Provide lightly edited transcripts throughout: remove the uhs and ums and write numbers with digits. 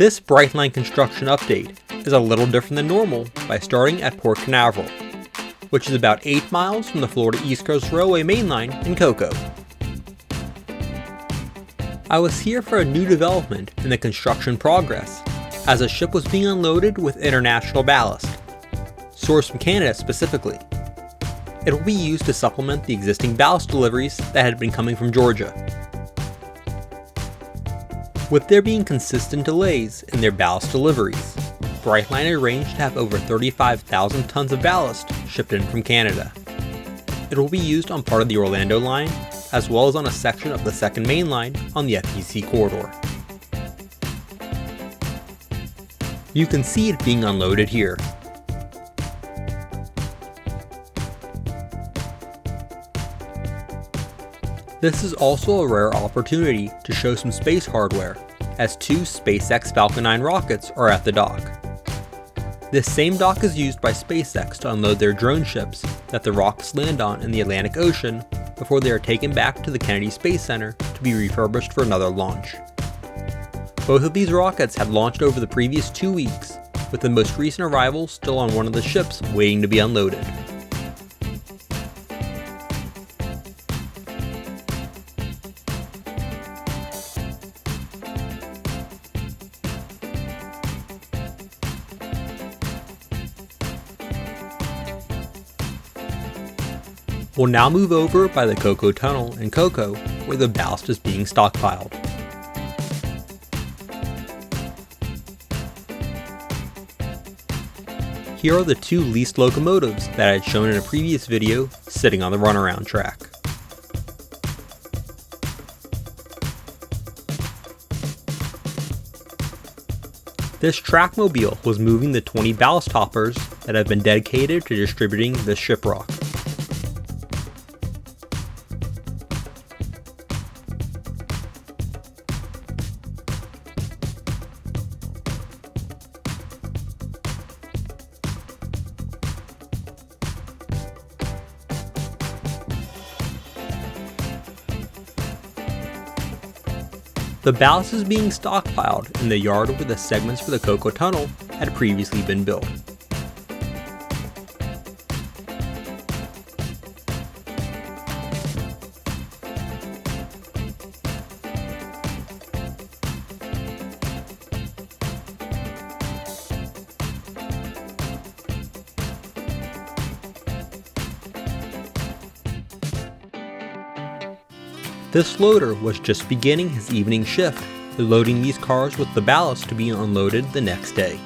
This Brightline construction update is a little different than normal by starting at Port Canaveral, which is about 8 miles from the Florida East Coast Railway mainline in Cocoa. I was here for a new development in the construction progress, as a ship was being unloaded with international ballast, sourced from Canada specifically. It will be used to supplement the existing ballast deliveries that had been coming from Georgia. With there being consistent delays in their ballast deliveries, Brightline arranged to have over 35,000 tons of ballast shipped in from Canada. It will be used on part of the Orlando line, as well as on a section of the second main line on the FEC corridor. You can see it being unloaded here. This is also a rare opportunity to show some space hardware, as 2 SpaceX Falcon 9 rockets are at the dock. This same dock is used by SpaceX to unload their drone ships that the rockets land on in the Atlantic Ocean before they are taken back to the Kennedy Space Center to be refurbished for another launch. Both of these rockets had launched over the previous 2 weeks, with the most recent arrival still on one of the ships waiting to be unloaded. We'll now move over by the Cocoa Tunnel in Cocoa, where the ballast is being stockpiled. Here are the 2 leased locomotives that I had shown in a previous video sitting on the runaround track. This trackmobile was moving the 20 ballast hoppers that have been dedicated to distributing this shiprock. The ballast is being stockpiled in the yard where the segments for the Cocoa Tunnel had previously been built. This loader was just beginning his evening shift, loading these cars with the ballast to be unloaded the next day.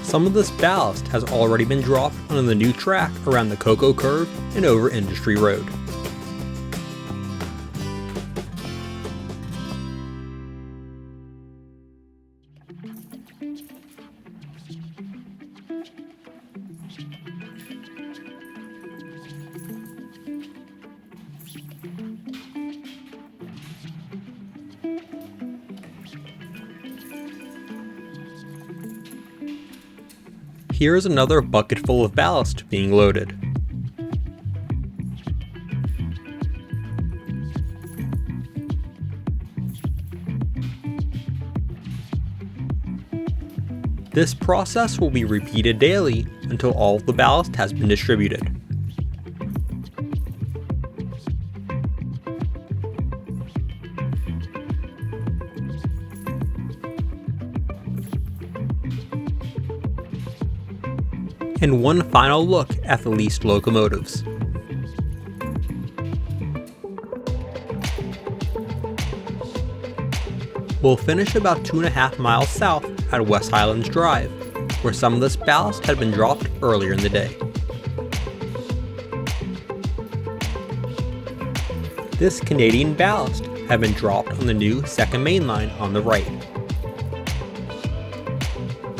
Some of this ballast has already been dropped on the new track around the Cocoa Curve and over Industry Road. Here is another bucket full of ballast being loaded. This process will be repeated daily until all of the ballast has been distributed. And one final look at the leased locomotives. We'll finish about 2.5 miles south at West Highlands Drive, where some of this ballast had been dropped earlier in the day. This Canadian ballast had been dropped on the new second main line on the right.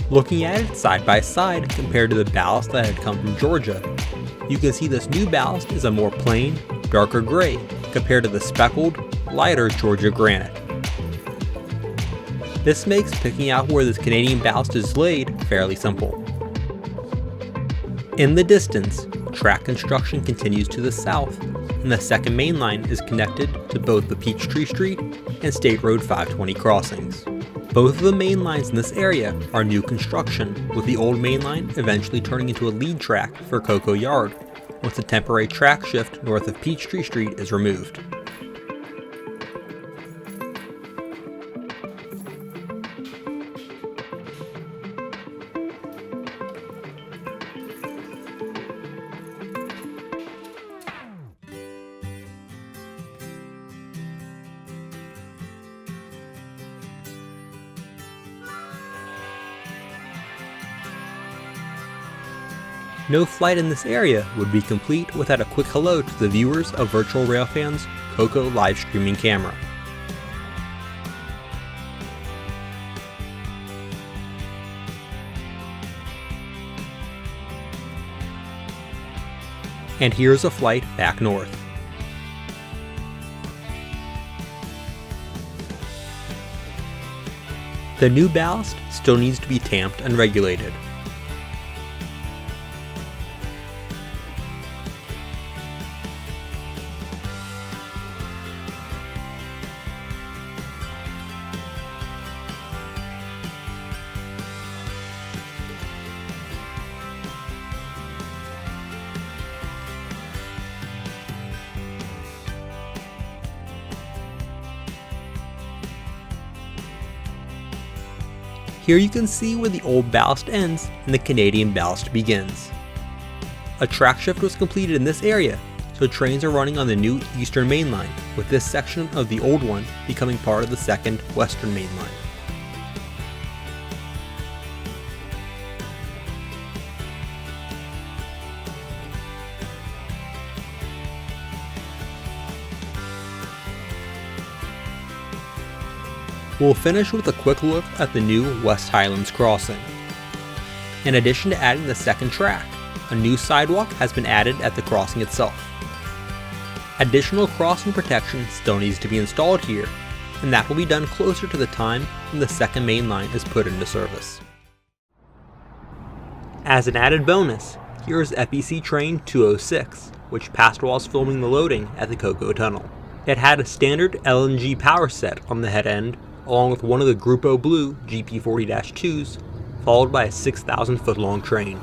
Looking at it side by side compared to the ballast that had come from Georgia, you can see this new ballast is a more plain, darker gray compared to the speckled, lighter Georgia granite. This makes picking out where this Canadian ballast is laid fairly simple. In the distance, track construction continues to the south, and the second main line is connected to both the Peachtree Street and State Road 520 crossings. Both of the main lines in this area are new construction, with the old main line eventually turning into a lead track for Cocoa Yard, once the temporary track shift north of Peachtree Street is removed. No flight in this area would be complete without a quick hello to the viewers of Virtual Railfan's Cocoa live streaming camera. And here's a flight back north. The new ballast still needs to be tamped and regulated. Here you can see where the old ballast ends and the Canadian ballast begins. A track shift was completed in this area, so trains are running on the new Eastern Main Line, with this section of the old one becoming part of the second Western Main Line. We'll finish with a quick look at the new West Highlands crossing. In addition to adding the second track, a new sidewalk has been added at the crossing itself. Additional crossing protection still needs to be installed here, and that will be done closer to the time when the second main line is put into service. As an added bonus, here is FEC Train 206, which passed whilst filming the loading at the Cocoa Tunnel. It had a standard LNG power set on the head end, along with one of the Grupo Blue GP40-2s, followed by a 6,000 foot long train.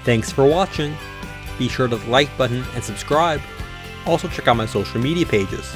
Thanks for watching. Be sure to hit the like button and subscribe. Also check out my social media pages.